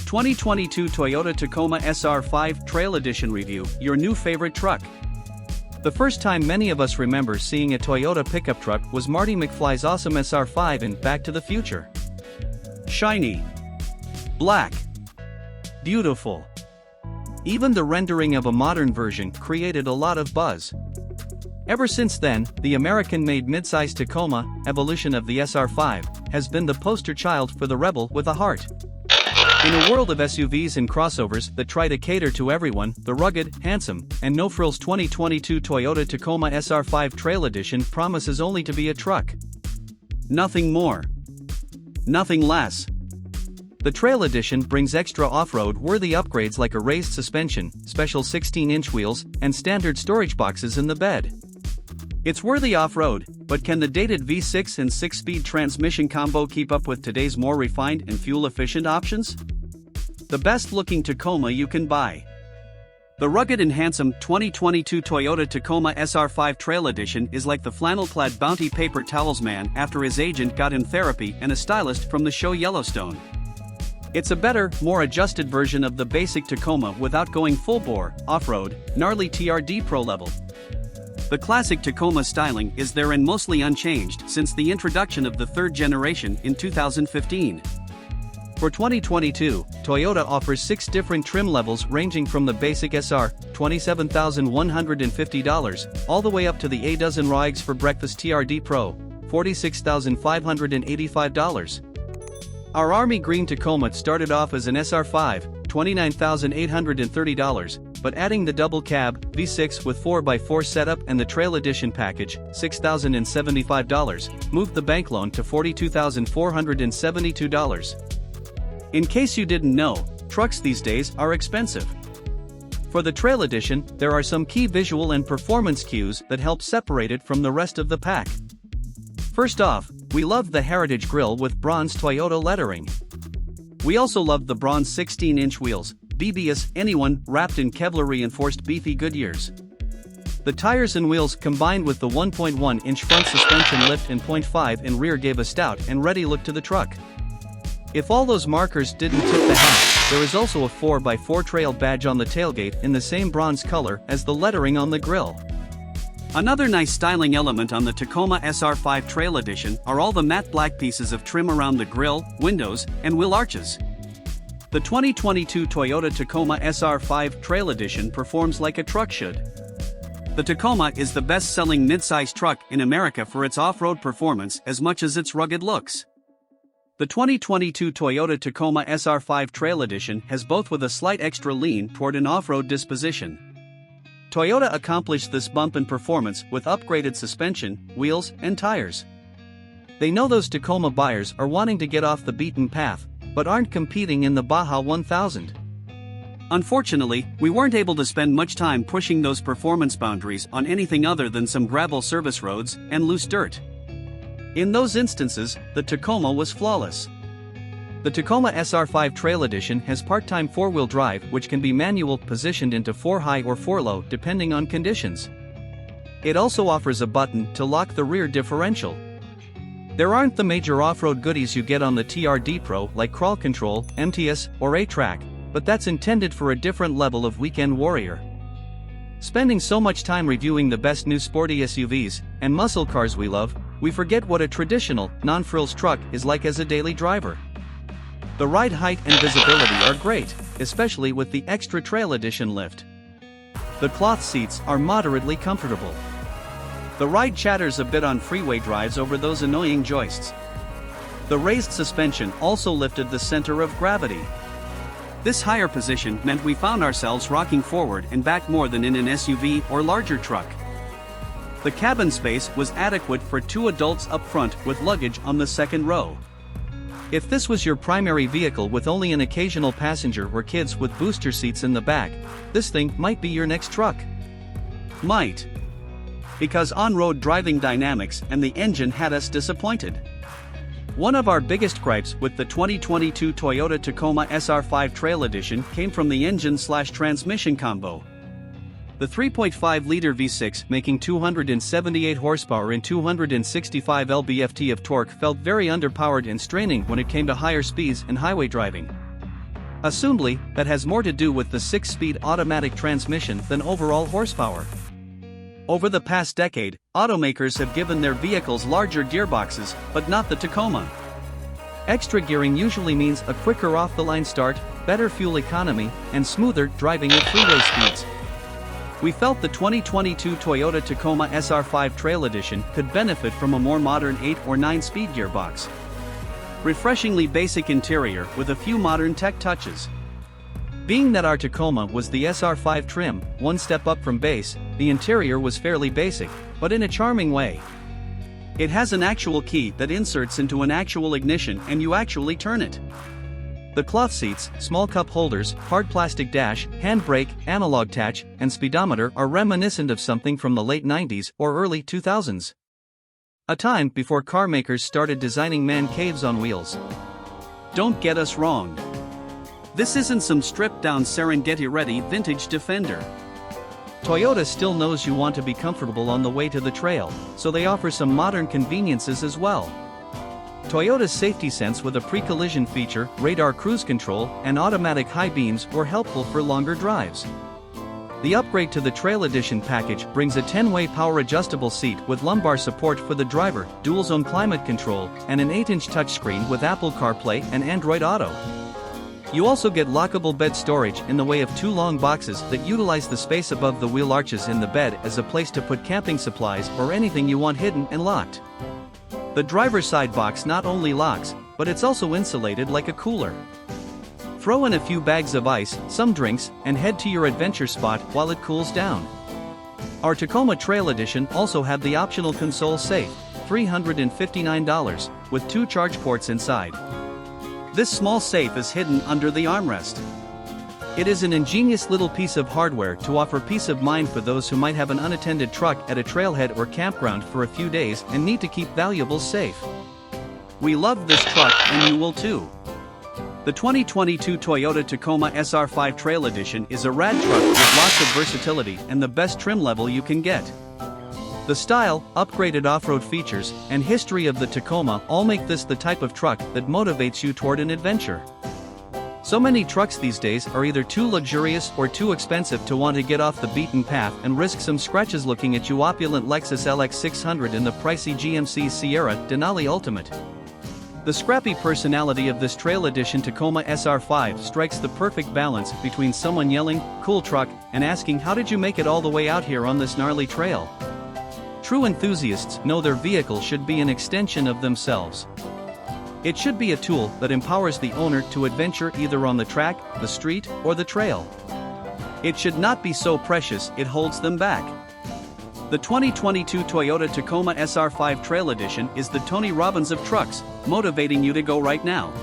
2022 Toyota Tacoma SR5 Trail Edition Review, your new favorite truck. The first time many of us remember seeing a Toyota pickup truck was Marty McFly's awesome SR5 in Back to the Future. Shiny. Black. Beautiful. Even the rendering of a modern version created a lot of buzz. Ever since then, the American-made midsize Tacoma, evolution of the SR5, has been the poster child for the rebel with a heart. In a world of SUVs and crossovers that try to cater to everyone, the rugged, handsome, and no-frills 2022 Toyota Tacoma SR5 Trail Edition promises only to be a truck. Nothing more. Nothing less. The Trail Edition brings extra off-road worthy upgrades like a raised suspension, special 16-inch wheels, and standard storage boxes in the bed. It's worthy off-road, but can the dated V6 and 6-speed transmission combo keep up with today's more refined and fuel-efficient options? The best-looking Tacoma you can buy. The rugged and handsome 2022 Toyota Tacoma SR5 Trail Edition is like the flannel-clad Bounty paper towels man after his agent got him therapy and a stylist from the show Yellowstone. It's a better, more adjusted version of the basic Tacoma without going full-bore, off-road, gnarly TRD Pro level. The classic Tacoma styling is there and mostly unchanged since the introduction of the third generation in 2015. For 2022, Toyota offers 6 different trim levels ranging from the basic SR, $27,150, all the way up to the A dozen rigs for breakfast TRD Pro, $46,585. Our Army Green Tacoma started off as an SR5, $29,830, but adding the double cab, V6 with 4x4 setup and the Trail Edition package, $6,075, moved the bank loan to $42,472. In case you didn't know, trucks these days are expensive. For the Trail Edition, there are some key visual and performance cues that help separate it from the rest of the pack. First off, we love the Heritage grille with bronze Toyota lettering. We also love the bronze 16-inch wheels, BBS anyone wrapped in Kevlar-reinforced beefy Goodyears. The tires and wheels combined with the 1.1-inch front suspension lift and 0.5 in rear gave a stout and ready look to the truck. If all those markers didn't tip the hat, there is also a 4x4 trail badge on the tailgate in the same bronze color as the lettering on the grille. Another nice styling element on the Tacoma SR5 Trail Edition are all the matte black pieces of trim around the grille, windows, and wheel arches. The 2022 Toyota Tacoma SR5 Trail Edition performs like a truck should. The Tacoma is the best-selling midsize truck in America for its off-road performance as much as its rugged looks. The 2022 Toyota Tacoma SR5 Trail Edition has both with a slight extra lean toward an off-road disposition. Toyota accomplished this bump in performance with upgraded suspension, wheels, and tires. They know those Tacoma buyers are wanting to get off the beaten path, but aren't competing in the Baja 1000. Unfortunately, we weren't able to spend much time pushing those performance boundaries on anything other than some gravel service roads and loose dirt. In those instances, the Tacoma was flawless. The Tacoma SR5 Trail Edition has part-time 4-wheel drive which can be manual positioned into 4-high or 4-low depending on conditions. It also offers a button to lock the rear differential. There aren't the major off-road goodies you get on the TRD Pro like crawl control, MTS, or A-Track, but that's intended for a different level of weekend warrior. Spending so much time reviewing the best new sporty SUVs and muscle cars we love, we forget what a traditional, non-frills truck is like as a daily driver. The ride height and visibility are great, especially with the extra Trail Edition lift. The cloth seats are moderately comfortable. The ride chatters a bit on freeway drives over those annoying joists. The raised suspension also lifted the center of gravity. This higher position meant we found ourselves rocking forward and back more than in an SUV or larger truck. The cabin space was adequate for 2 adults up front with luggage on the second row. If this was your primary vehicle with only an occasional passenger or kids with booster seats in the back, this thing might be your next truck. Might. Because on-road driving dynamics and the engine had us disappointed. One of our biggest gripes with the 2022 Toyota Tacoma SR5 Trail Edition came from the engine/transmission combo. The 3.5-liter V6 making 278 horsepower and 265 lb-ft of torque felt very underpowered and straining when it came to higher speeds and highway driving. Assumedly, that has more to do with the 6-speed automatic transmission than overall horsepower. Over the past decade, automakers have given their vehicles larger gearboxes, but not the Tacoma. Extra gearing usually means a quicker off-the-line start, better fuel economy, and smoother driving at freeway speeds. We felt the 2022 Toyota Tacoma SR5 Trail Edition could benefit from a more modern 8 or 9-speed gearbox. Refreshingly basic interior with a few modern tech touches. Being that our Tacoma was the SR5 trim, one step up from base, the interior was fairly basic, but in a charming way. It has an actual key that inserts into an actual ignition and you actually turn it. The cloth seats, small cup holders, hard plastic dash, handbrake, analog touch, and speedometer are reminiscent of something from the late 90s or early 2000s. A time before car makers started designing man caves on wheels. Don't get us wrong. This isn't some stripped-down Serengeti-ready vintage Defender. Toyota still knows you want to be comfortable on the way to the trail, so they offer some modern conveniences as well. Toyota's safety sense with a pre-collision feature, radar cruise control, and automatic high beams were helpful for longer drives. The upgrade to the Trail Edition package brings a 10-way power-adjustable seat with lumbar support for the driver, dual-zone climate control, and an 8-inch touchscreen with Apple CarPlay and Android Auto. You also get lockable bed storage in the way of 2 long boxes that utilize the space above the wheel arches in the bed as a place to put camping supplies or anything you want hidden and locked. The driver's side box not only locks, but it's also insulated like a cooler. Throw in a few bags of ice, some drinks, and head to your adventure spot while it cools down. Our Tacoma Trail Edition also had the optional console safe, $359, with 2 charge ports inside. This small safe is hidden under the armrest. It is an ingenious little piece of hardware to offer peace of mind for those who might have an unattended truck at a trailhead or campground for a few days and need to keep valuables safe. We love this truck and you will too. The 2022 Toyota Tacoma SR5 Trail Edition is a rad truck with lots of versatility and the best trim level you can get. The style, upgraded off-road features, and history of the Tacoma all make this the type of truck that motivates you toward an adventure. So many trucks these days are either too luxurious or too expensive to want to get off the beaten path and risk some scratches looking at your opulent Lexus LX600 and the pricey GMC Sierra Denali Ultimate. The scrappy personality of this Trail Edition Tacoma SR5 strikes the perfect balance between someone yelling, "Cool truck," and asking, "How did you make it all the way out here on this gnarly trail?" True enthusiasts know their vehicle should be an extension of themselves. It should be a tool that empowers the owner to adventure either on the track, the street, or the trail. It should not be so precious it holds them back. The 2022 Toyota Tacoma SR5 Trail Edition is the Tony Robbins of trucks, motivating you to go right now.